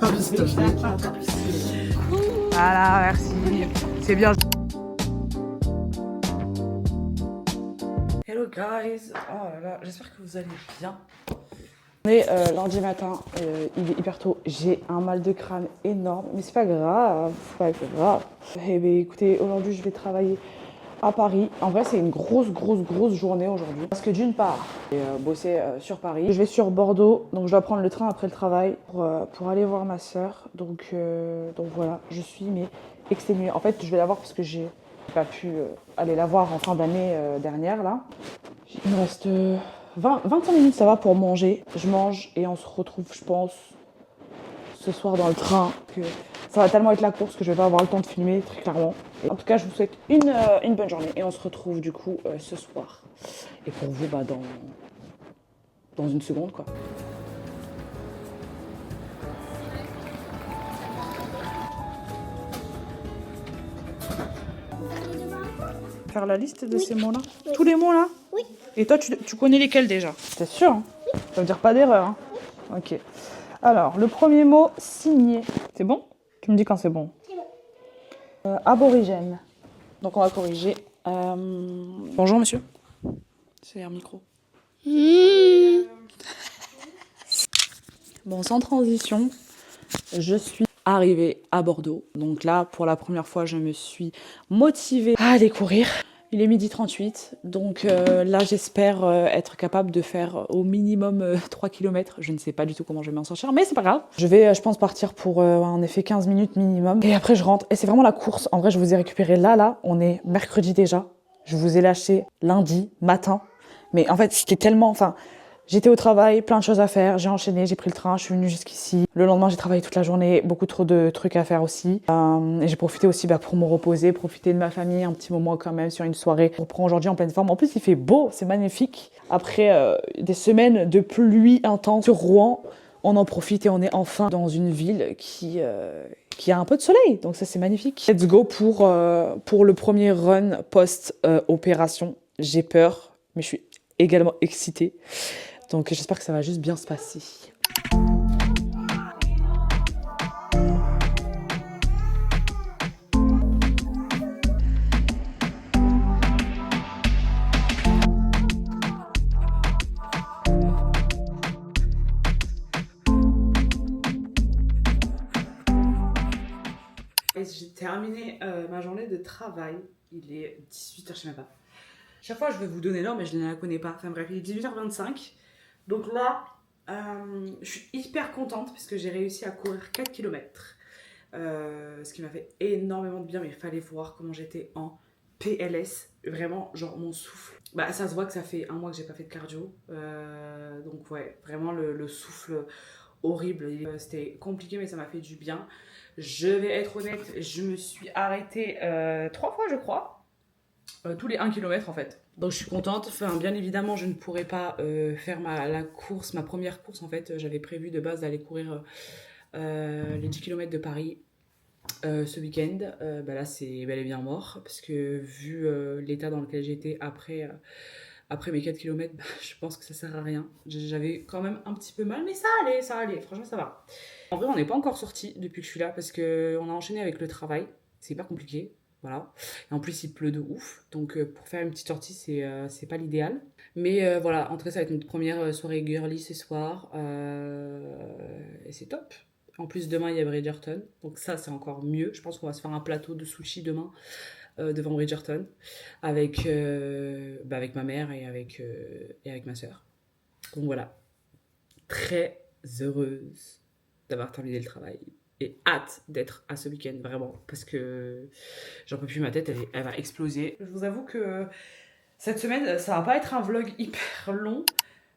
encore plus, s'il te plaît. Encore plus. Voilà, merci. C'est bien. Hello guys. Oh là là, j'espère que vous allez bien. On est lundi matin, il est hyper tôt. J'ai un mal de crâne énorme, mais c'est pas grave, c'est pas grave. Eh bien écoutez, aujourd'hui je vais travailler à Paris. En vrai, c'est une grosse journée aujourd'hui. Parce que d'une part, je vais bosser sur Paris. Je vais sur Bordeaux, donc je dois prendre le train après le travail pour aller voir ma sœur. Donc voilà, je suis exténuée. En fait, je vais la voir parce que j'ai pas pu aller la voir en fin d'année dernière là. Il me reste 25 minutes, ça va, pour manger. Je mange et on se retrouve, je pense, ce soir dans le train. Que ça va tellement être la course que je vais pas avoir le temps de filmer, très clairement. Et en tout cas, je vous souhaite une bonne journée et on se retrouve du coup ce soir. Et pour vous, bah, dans une seconde, quoi. Faire la liste de ces mots-là. Oui. Tous les mots là. Oui. Et toi, tu connais lesquels déjà? T'es sûr, hein? Oui. Ça veut dire pas d'erreur, hein? Oui. Ok. Alors, le premier mot, signé. C'est bon? Tu me dis quand c'est bon. C'est bon. Aborigène. Donc on va corriger. Bonjour monsieur. C'est un micro. Bon, sans transition, je suis arrivée à Bordeaux. Donc là, pour la première fois, je me suis motivée à aller courir. Il est 12h38, donc là j'espère être capable de faire au minimum 3 km. Je ne sais pas du tout comment je vais m'en sortir, mais c'est pas grave. Je vais, je pense, partir pour en effet 15 minutes minimum. Et après je rentre, et c'est vraiment la course. En vrai, je vous ai récupéré là, on est mercredi déjà. Je vous ai lâché lundi matin. Mais en fait, c'était tellement... Enfin, j'étais au travail, plein de choses à faire, j'ai enchaîné, j'ai pris le train, je suis venue jusqu'ici. Le lendemain, j'ai travaillé toute la journée, beaucoup trop de trucs à faire aussi. Et j'ai profité aussi pour me reposer, profiter de ma famille, un petit moment quand même sur une soirée. On reprend aujourd'hui en pleine forme. En plus, il fait beau, c'est magnifique. Après des semaines de pluie intense sur Rouen, on en profite et on est enfin dans une ville qui a un peu de soleil. Donc ça, c'est magnifique. Let's go pour le premier run post-opération. J'ai peur, mais je suis également excitée. Donc j'espère que ça va juste bien se passer. J'ai terminé ma journée de travail. Il est 18h, je sais même pas. Chaque fois, je vais vous donner l'heure, mais je ne la connais pas. Enfin bref, il est 18h25. Donc là, je suis hyper contente parce que j'ai réussi à courir 4 km. Ce qui m'a fait énormément de bien, mais il fallait voir comment j'étais en PLS. Vraiment, genre mon souffle. Bah, ça se voit que ça fait un mois que j'ai pas fait de cardio. Donc ouais, vraiment le souffle horrible. C'était compliqué, mais ça m'a fait du bien. Je vais être honnête, je me suis arrêtée 3 fois, je crois. Tous les 1 km en fait. Donc je suis contente. Enfin, bien évidemment, je ne pourrais pas faire ma première course en fait. J'avais prévu de base d'aller courir les 10 km de Paris ce week-end. Là, c'est bel et bien mort parce que vu l'état dans lequel j'étais après mes 4 km, je pense que ça sert à rien. J'avais quand même un petit peu mal, mais ça allait. Franchement, ça va. En vrai, on n'est pas encore sorti depuis que je suis là parce qu'on a enchaîné avec le travail. C'est hyper compliqué. Voilà. Et en plus, il pleut de ouf. Donc, pour faire une petite sortie, c'est pas l'idéal. Mais voilà, en tout cas, ça va être notre première soirée girly ce soir. Et c'est top. En plus, demain, il y a Bridgerton. Donc ça, c'est encore mieux. Je pense qu'on va se faire un plateau de sushi demain devant Bridgerton. Avec ma mère et avec ma sœur. Donc voilà. Très heureuse d'avoir terminé le travail. Et hâte d'être à ce week-end, vraiment, parce que j'en peux plus, ma tête, elle va exploser. Je vous avoue que cette semaine, ça va pas être un vlog hyper long,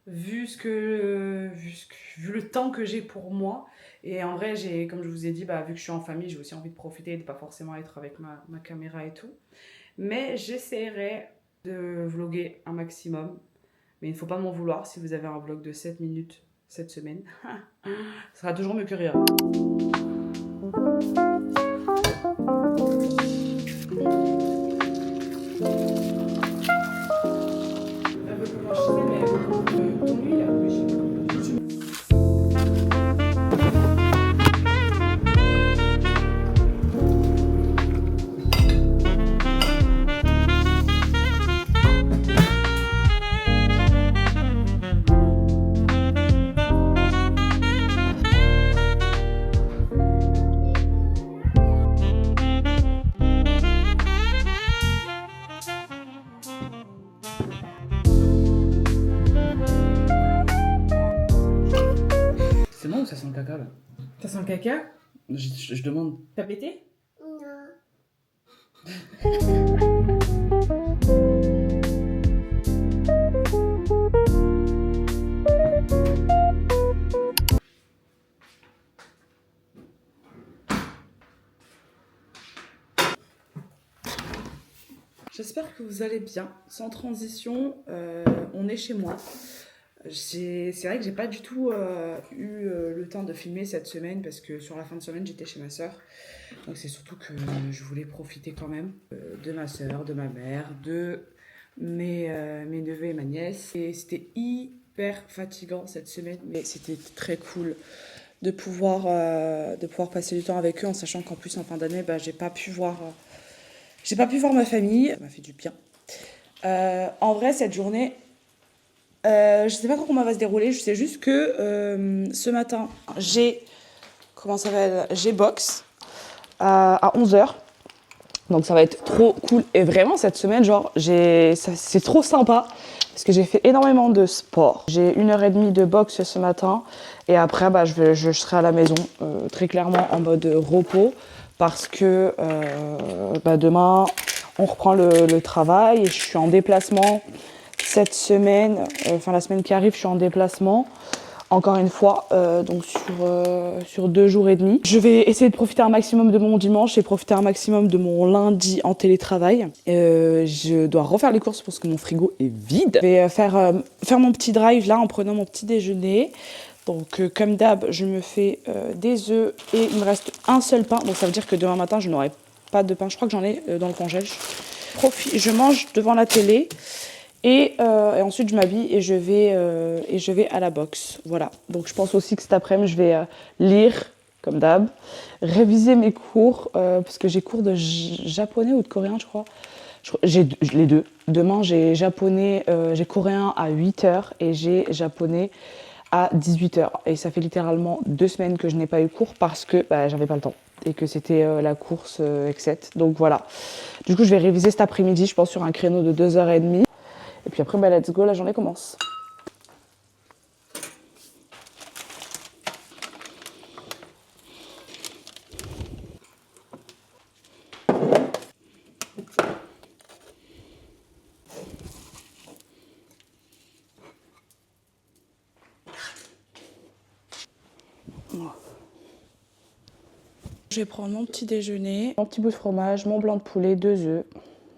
vu le temps que j'ai pour moi. Et en vrai, comme je vous ai dit, vu que je suis en famille, j'ai aussi envie de profiter, de pas forcément être avec ma caméra et tout. Mais j'essaierai de vlogger un maximum. Mais il ne faut pas m'en vouloir si vous avez un vlog de 7 minutes cette semaine. Ça sera toujours mieux que rien. caca là. Ça sent le caca? Je demande. T'as pété? J'espère que vous allez bien. Sans transition, on est chez moi. C'est vrai que j'ai pas du tout eu le temps de filmer cette semaine parce que sur la fin de semaine j'étais chez ma soeur. Donc c'est surtout que je voulais profiter quand même de ma soeur, de ma mère, de mes neveux et ma nièce. Et c'était hyper fatigant cette semaine, mais c'était très cool de pouvoir passer du temps avec eux en sachant qu'en plus en fin d'année j'ai pas pu voir ma famille. Ça m'a fait du bien. En vrai cette journée je sais pas trop comment elle va se dérouler, je sais juste que ce matin, j'ai box à 11h. Donc ça va être trop cool. Et vraiment cette semaine, c'est trop sympa parce que j'ai fait énormément de sport. J'ai 1h30 de boxe ce matin et après je serai à la maison très clairement en mode repos parce que demain on reprend le travail et je suis en déplacement. Cette semaine, la semaine qui arrive, je suis en déplacement, encore une fois, donc sur 2 jours et demi. Je vais essayer de profiter un maximum de mon dimanche et profiter un maximum de mon lundi en télétravail. Je dois refaire les courses parce que mon frigo est vide. Je vais faire mon petit drive là en prenant mon petit déjeuner. Donc comme d'hab, je me fais des œufs et il me reste un seul pain. Donc ça veut dire que demain matin, je n'aurai pas de pain. Je crois que j'en ai dans le congèle. Je mange devant la télé. Et ensuite je m'habille et je vais à la boxe. Voilà. Donc je pense aussi que cet après-midi je vais lire comme d'hab, réviser mes cours parce que j'ai cours de japonais ou de coréen je crois. J'ai les deux. Demain j'ai japonais, j'ai coréen à 8h et j'ai japonais à 18h. Et ça fait littéralement 2 semaines que je n'ai pas eu cours parce que j'avais pas le temps et que c'était la course etc. Donc voilà. Du coup je vais réviser cet après-midi je pense sur un créneau de 2h30. Et puis après, let's go, la journée commence. Je vais prendre mon petit déjeuner, mon petit bout de fromage, mon blanc de poulet, 2 œufs.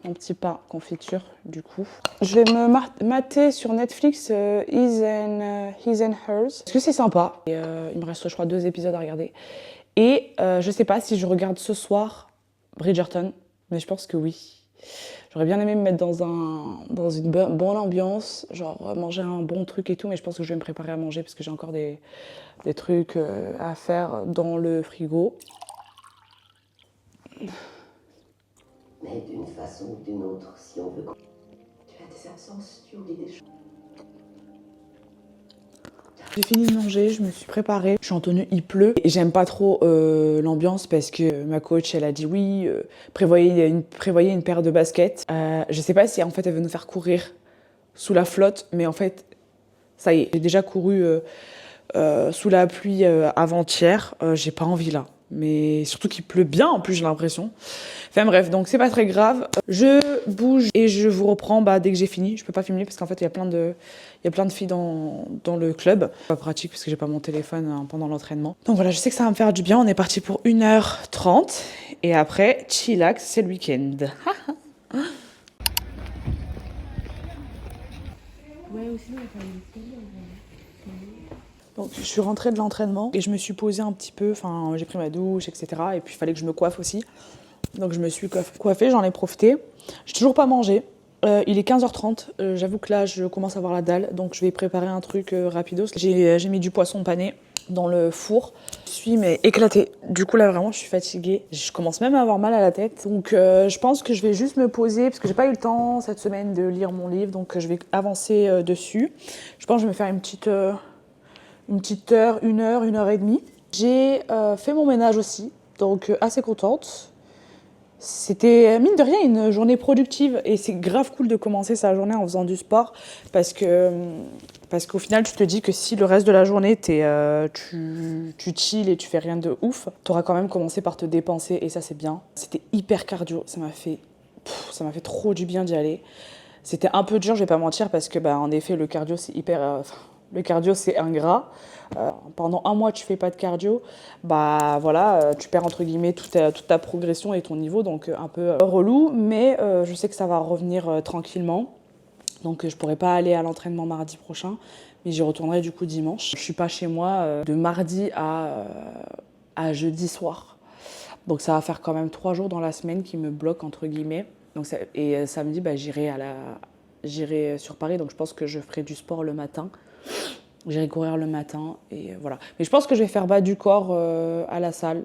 Mon petit pain confiture du coup. Je vais me mater sur Netflix His and Hers. Parce que c'est sympa. Et, il me reste je crois 2 épisodes à regarder. Et je sais pas si je regarde ce soir Bridgerton. Mais je pense que oui. J'aurais bien aimé me mettre dans une bonne ambiance. Genre manger un bon truc et tout. Mais je pense que je vais me préparer à manger parce que j'ai encore des trucs à faire dans le frigo. Mais d'une façon ou d'une autre, si on veut... Tu as tes absences, tu oublies des choses. J'ai fini de manger, je me suis préparée. Je suis en tenue, il pleut. Et j'aime pas trop l'ambiance parce que ma coach, elle a dit oui, prévoyez une paire de baskets. Je sais pas si en fait elle veut nous faire courir sous la flotte, mais en fait, ça y est. J'ai déjà couru sous la pluie avant-hier. J'ai pas envie là. Mais surtout qu'il pleut bien en plus j'ai l'impression. Enfin bref, donc c'est pas très grave. Je bouge et je vous reprends dès que j'ai fini. Je peux pas filmer parce qu'en fait il y a plein de filles dans le club. Pas pratique parce que j'ai pas mon téléphone pendant l'entraînement. Donc voilà, je sais que ça va me faire du bien. On est parti pour 1h30 et après chillax, c'est le week-end. Ouais, aussi donc je suis rentrée de l'entraînement et je me suis posée un petit peu, j'ai pris ma douche, etc. Et puis il fallait que je me coiffe aussi. Donc je me suis coiffée, j'en ai profité. J'ai toujours pas mangé. Il est 15h30, j'avoue que là je commence à avoir la dalle. Donc je vais préparer un truc rapidos. J'ai mis du poisson pané dans le four. Je suis éclatée. Du coup là vraiment je suis fatiguée. Je commence même à avoir mal à la tête. Donc je pense que je vais juste me poser parce que j'ai pas eu le temps cette semaine de lire mon livre. Donc je vais avancer dessus. Je pense que je vais me faire une petite heure, 1h, 1h30. J'ai fait mon ménage aussi, donc assez contente. C'était, mine de rien, une journée productive. Et c'est grave cool de commencer sa journée en faisant du sport. Parce qu'au final, tu te dis que si le reste de la journée, tu chill et tu fais rien de ouf, tu auras quand même commencé par te dépenser. Et ça, c'est bien. C'était hyper cardio. Ça m'a fait trop du bien d'y aller. C'était un peu dur, je vais pas mentir, parce que en effet, le cardio, c'est le cardio, c'est ingrat. Pendant un mois, tu fais pas de cardio, voilà, tu perds entre guillemets toute ta progression et ton niveau, donc un peu relou, mais je sais que ça va revenir tranquillement. Donc je pourrai pas aller à l'entraînement mardi prochain, mais j'y retournerai du coup dimanche. Je suis pas chez moi de mardi à jeudi soir. Donc ça va faire quand même 3 jours dans la semaine qui me bloquent entre guillemets. Donc samedi, j'irai sur Paris, donc je pense que je ferai du sport le matin. J'irai courir le matin et voilà. Mais je pense que je vais faire bas du corps à la salle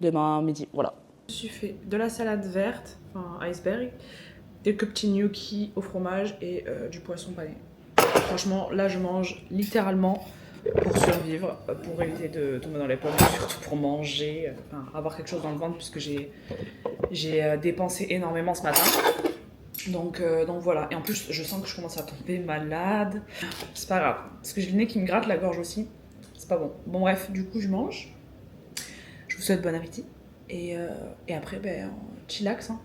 demain midi. Voilà. Je me suis fait de la salade verte, enfin iceberg, des petits gnocchis au fromage et du poisson pané. Franchement, là je mange littéralement pour survivre, pour éviter de tomber dans les pommes, surtout pour manger, avoir quelque chose dans le ventre puisque j'ai dépensé énormément ce matin. Donc voilà, et en plus je sens que je commence à tomber malade. C'est pas grave, parce que j'ai le nez qui me gratte, la gorge aussi. C'est pas bon. Bon bref, du coup je mange. Je vous souhaite bon appétit. Et après, chillax. Hein.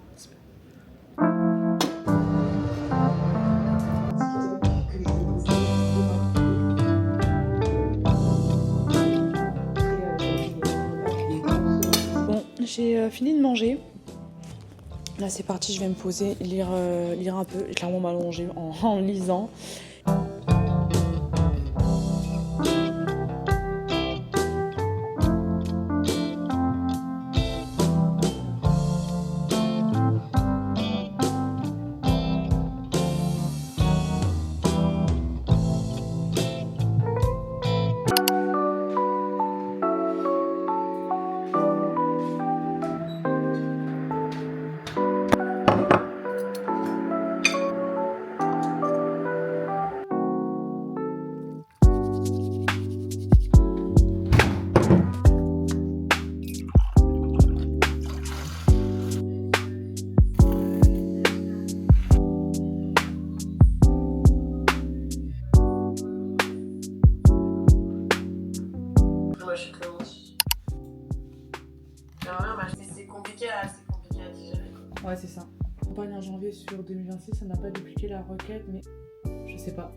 Bon, j'ai fini de manger. Là c'est parti, je vais me poser, lire un peu, et clairement m'allonger en lisant. Je suis très honte. C'est compliqué à digérer. Ouais, c'est ça. Campagne en janvier sur 2026, ça n'a pas dupliqué la requête, mais je sais pas.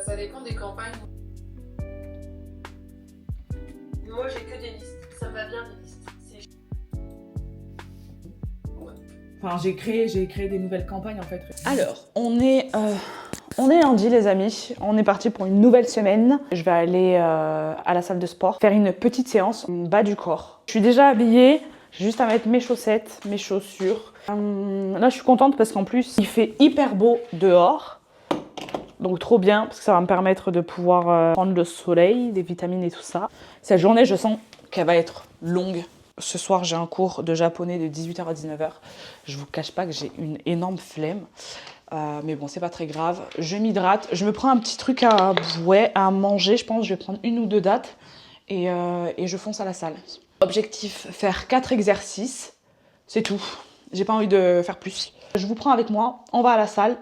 Ça dépend des campagnes. Moi, j'ai que des listes. Ça me va bien, les listes. Enfin, j'ai créé des nouvelles campagnes en fait. Alors, on est lundi les amis, on est parti pour une nouvelle semaine. Je vais aller à la salle de sport, faire une petite séance bas du corps. Je suis déjà habillée, j'ai juste à mettre mes chaussettes, mes chaussures. Là je suis contente parce qu'en plus il fait hyper beau dehors. Donc trop bien parce que ça va me permettre de pouvoir prendre le soleil, des vitamines et tout ça. Cette journée je sens qu'elle va être longue. Ce soir, j'ai un cours de japonais de 18h à 19h. Je vous cache pas que j'ai une énorme flemme. Mais bon, c'est pas très grave. Je m'hydrate. Je me prends un petit truc à manger. Je pense que je vais prendre 1 ou 2 dattes. Et je fonce à la salle. Objectif, faire 4 exercices. C'est tout. J'ai pas envie de faire plus. Je vous prends avec moi. On va à la salle.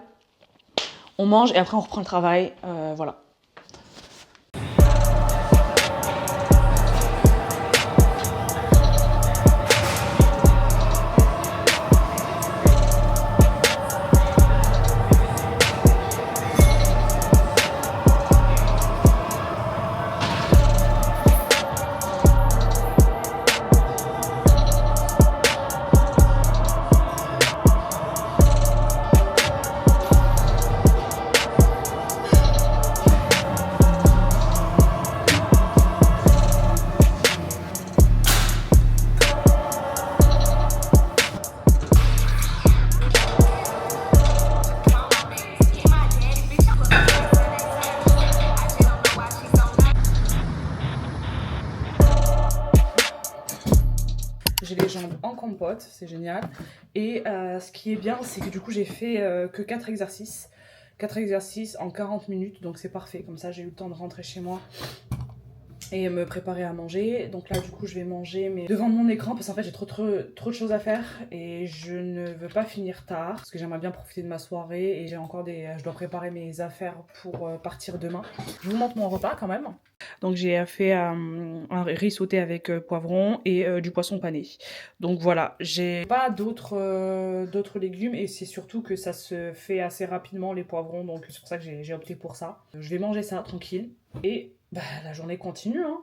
On mange et après on reprend le travail. Voilà. J'ai les jambes en compote, c'est génial. Et ce qui est bien, c'est que du coup, j'ai fait que 4 exercices. 4 exercices en 40 minutes, donc c'est parfait. Comme ça, j'ai eu le temps de rentrer chez moi et me préparer à manger. Donc là du coup je vais manger mais devant mon écran parce qu'en fait j'ai trop de choses à faire et je ne veux pas finir tard parce que j'aimerais bien profiter de ma soirée et j'ai encore je dois préparer mes affaires pour partir demain. Je vous montre mon repas quand même. Donc j'ai fait un riz sauté avec poivron et du poisson pané. Donc voilà, j'ai pas d'autres légumes et c'est surtout que ça se fait assez rapidement les poivrons, donc c'est pour ça que j'ai opté pour ça. Je vais manger ça tranquille et bah, la journée continue hein.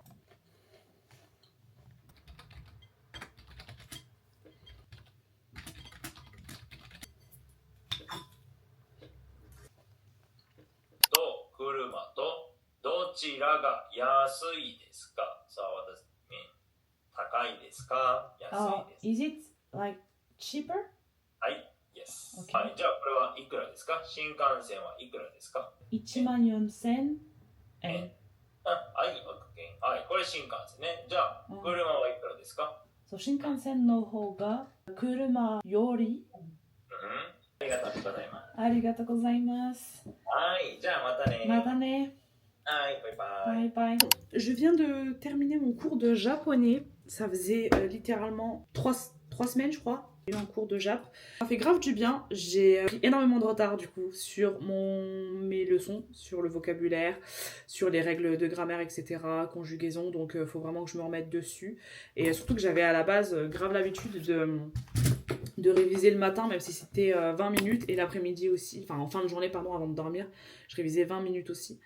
Is it like cheaper? はい、yes. Okay. はい、じゃあこれはいくらですか？新幹線はいくらですか？ 14,000 円。はい、OK。はい、これ新幹線ね。じゃあ、車はいくらですか？そう、新幹線の方が車より。ありがとうございます。ありがとうございます。はい、じゃあまたね。またね。はい、バイバイ。Bye bye. Je viens de terminer mon cours de japonais. Ça faisait littéralement 3 semaines, je crois. J'ai eu un cours de Jap. Ça fait grave du bien. J'ai pris énormément de retard du coup sur mes leçons, sur le vocabulaire, sur les règles de grammaire, etc., conjugaison. Donc faut vraiment que je me remette dessus. Et surtout que j'avais à la base grave l'habitude de réviser le matin, même si c'était 20 minutes, et l'après-midi aussi, enfin en fin de journée, pardon, avant de dormir, je révisais 20 minutes aussi.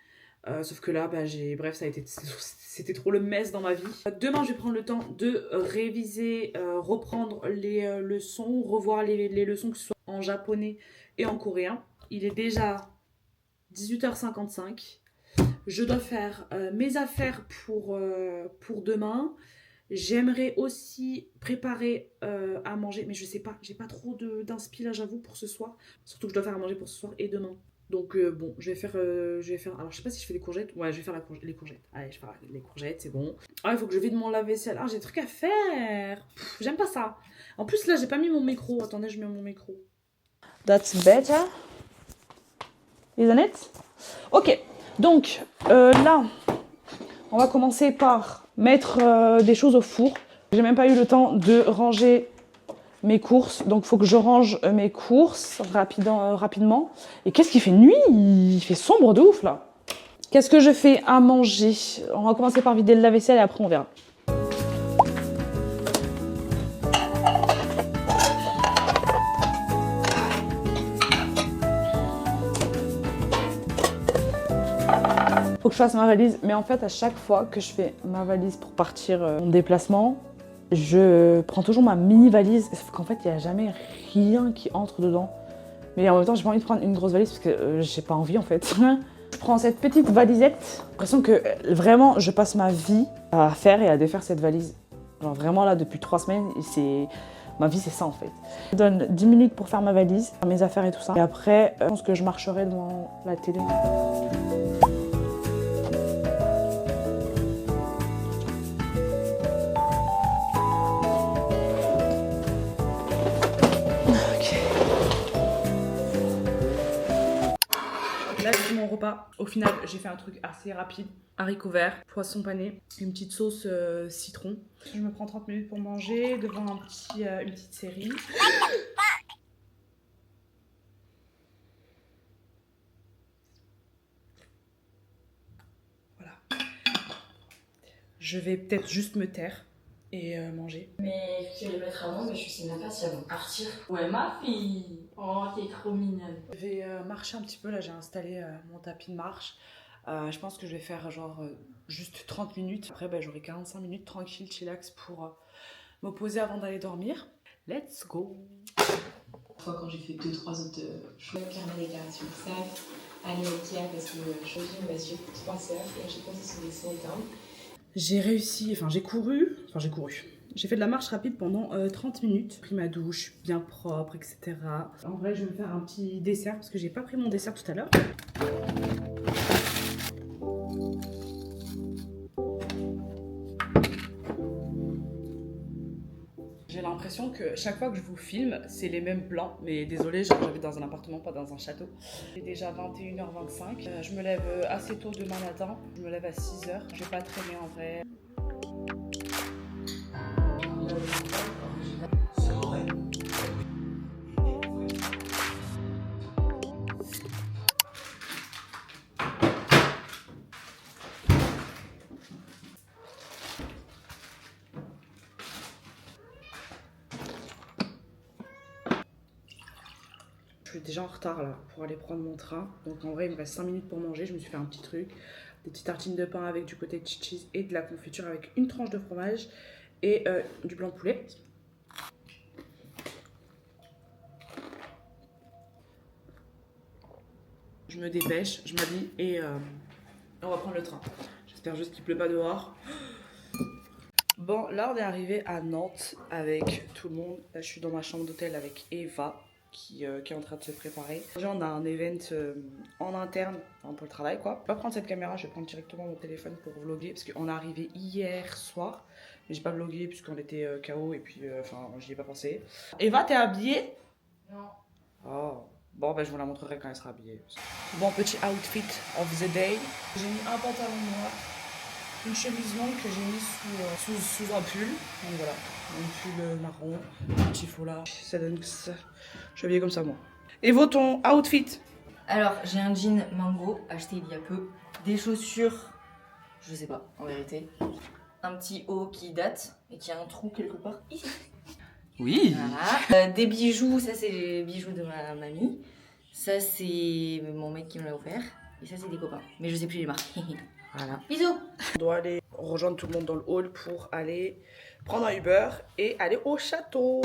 Sauf que là, bah, bref, c'était trop le mess dans ma vie. Demain, je vais prendre le temps de réviser, reprendre les leçons, revoir les leçons que ce soit en japonais et en coréen. Il est déjà 18h55. Je dois faire mes affaires pour demain. J'aimerais aussi préparer à manger, mais je sais pas, j'ai pas trop d'inspi là, j'avoue, pour ce soir. Surtout que je dois faire à manger pour ce soir et demain. Donc bon, je vais faire, alors je sais pas si je fais des courgettes, ouais je vais faire les courgettes, allez je vais faire les courgettes, c'est bon. Ah il faut que je vide mon lave-vaisselle, ah j'ai des trucs à faire, j'aime pas ça. En plus là j'ai pas mis mon micro, attendez je mets mon micro. That's better, isn't it? Ok, donc là, on va commencer par mettre des choses au four. J'ai même pas eu le temps de ranger mes courses, donc il faut que je range mes courses rapidement. Et qu'est-ce qu'il fait nuit? Il fait sombre de ouf là. Qu'est-ce que je fais à manger? On va commencer par vider le lave-vaisselle et après on verra. Faut que je fasse ma valise, mais en fait à chaque fois que je fais ma valise pour partir en déplacement, je prends toujours ma mini valise, sauf qu'en fait il n'y a jamais rien qui entre dedans. Mais en même temps j'ai pas envie de prendre une grosse valise parce que j'ai pas envie en fait. Je prends cette petite valisette, j'ai l'impression que vraiment je passe ma vie à faire et à défaire cette valise. Genre vraiment là depuis 3 semaines, ma vie c'est ça en fait. Je donne 10 minutes pour faire ma valise, faire mes affaires et tout ça. Et après je pense que je marcherai devant la télé. Là c'est mon repas. Au final j'ai fait un truc assez rapide. Haricots verts, poisson pané, une petite sauce citron. Je me prends 30 minutes pour manger devant une petite série. Voilà. Je vais peut-être juste me taire et manger. Mais tu vas les mettre avant, mais je sais même pas si elles vont partir. Ouais, ma fille. Oh, t'es trop mignonne. Je vais marcher un petit peu, là j'ai installé mon tapis de marche. Je pense que je vais faire genre juste 30 minutes. Après j'aurai 45 minutes tranquille, chillax pour me poser avant d'aller dormir. Let's go! Quand j'ai fait 2-3 autres choses, carnet déclaration de sac, aller au Ikea parce que je suis ma suivre 3 sœurs et j'ai posé sur des small-towns. J'ai réussi, j'ai couru. J'ai fait de la marche rapide pendant 30 minutes. J'ai pris ma douche, bien propre, etc. En vrai, je vais me faire un petit dessert parce que j'ai pas pris mon dessert tout à l'heure. J'ai l'impression l'impression que chaque fois que je vous filme, c'est les mêmes plans. Mais désolé, j'habite dans un appartement, pas dans un château. Il est déjà 21h25. Je me lève assez tôt demain matin. Je me lève à 6h. Je vais pas traîner en vrai. Je suis déjà en retard là pour aller prendre mon train. Donc en vrai il me reste 5 minutes pour manger. Je me suis fait un petit truc. Des petites tartines de pain avec du cottage cheese et de la confiture avec une tranche de fromage et du blanc de poulet. Je me dépêche, je m'habille et on va prendre le train. J'espère juste qu'il pleut pas dehors. Bon là on est arrivé à Nantes avec tout le monde. Là je suis dans ma chambre d'hôtel avec Eva. Qui est en train de se préparer. Déjà on a un event en interne pour le travail quoi. Je vais pas prendre cette caméra, je vais prendre directement mon téléphone pour vlogger parce qu'on est arrivé hier soir. Mais j'ai pas vlogué puisqu'on était KO et puis enfin j'y ai pas pensé. Eva t'es habillée? Non. Oh. Bon ben je vous la montrerai quand elle sera habillée. Bon petit outfit of the day. J'ai mis un pantalon noir, une chemise longue que j'ai mis sous un pull. Donc voilà, un pull marron, un petit foulard. Ça donne ça. Je suis habillée comme ça moi. Et vous ton outfit? Alors j'ai un jean mango acheté il y a peu, des chaussures, je sais pas en vérité, un petit haut qui date et qui a un trou quelque part ici. Oui. Voilà. Des bijoux, ça c'est les bijoux de ma mamie, ça c'est mon mec qui me l'a offert et ça c'est des copains, mais je sais plus les marques. Voilà. Bisous. On doit aller rejoindre tout le monde dans le hall pour aller prendre un Uber et aller au château.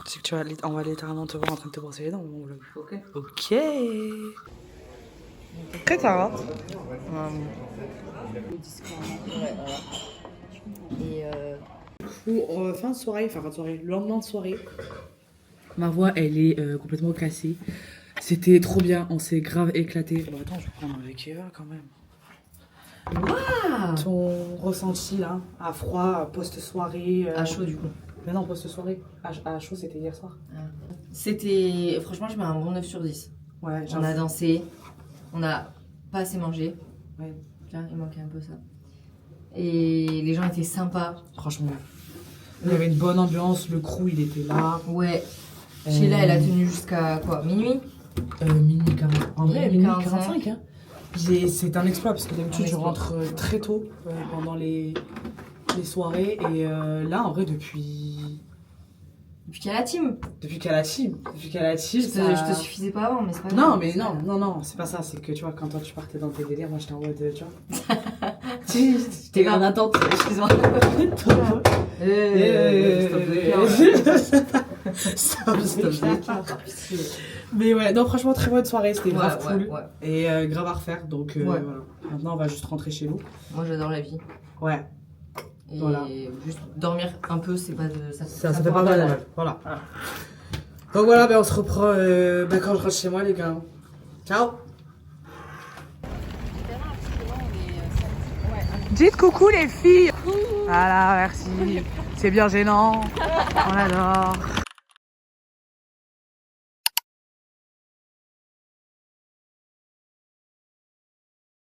C'est que on va littéralement te voir en train de te brosser les dents mon vlog. Ok. Ok. Très tard. Ouais, voilà. Et Fin de soirée, le lendemain de soirée. Ma voix elle est complètement cassée. C'était trop bien, on s'est grave éclaté. Bon attends, je vais prendre avec Eva quand même. Waouh. Ton ressenti là, à froid, post-soirée. À chaud du coup. Mais non, post-soirée. À chaud, c'était hier soir. C'était, franchement je mets un bon 9 sur 10. Ouais, On a dansé, on n'a pas assez mangé. Ouais. Tiens, il manquait un peu ça. Et les gens étaient sympas. Franchement. Il y avait une bonne ambiance, le crew il était là. Ouais. Sheila elle a tenu jusqu'à quoi, minuit? Minuit 40. En vrai, Minuit minuit 45. Hein. C'est un exploit parce que d'habitude je rentre très tôt pendant les soirées. Et là, en vrai, depuis Depuis qu'il y a la team. qu'il y a la team. Je te suffisais pas avant, mais c'est pas grave. Non, mais non, c'est pas ça. C'est que tu vois, quand toi tu partais dans tes délires, moi j'étais en mode, tu vois. J'étais en attente. Excuse-moi. Mais ouais, non, franchement, très bonne soirée. C'était grave cool. Ouais. Et grave à refaire. Donc voilà. Maintenant, on va juste rentrer chez nous. Moi j'adore la vie. Ouais. Et Voilà. juste dormir un peu, c'est pas de. Ça fait pas mal. Voilà. Donc voilà, ben on se reprend quand je rentre chez moi, les gars. Ciao. Dites coucou les filles. Voilà, merci. C'est bien gênant. On adore.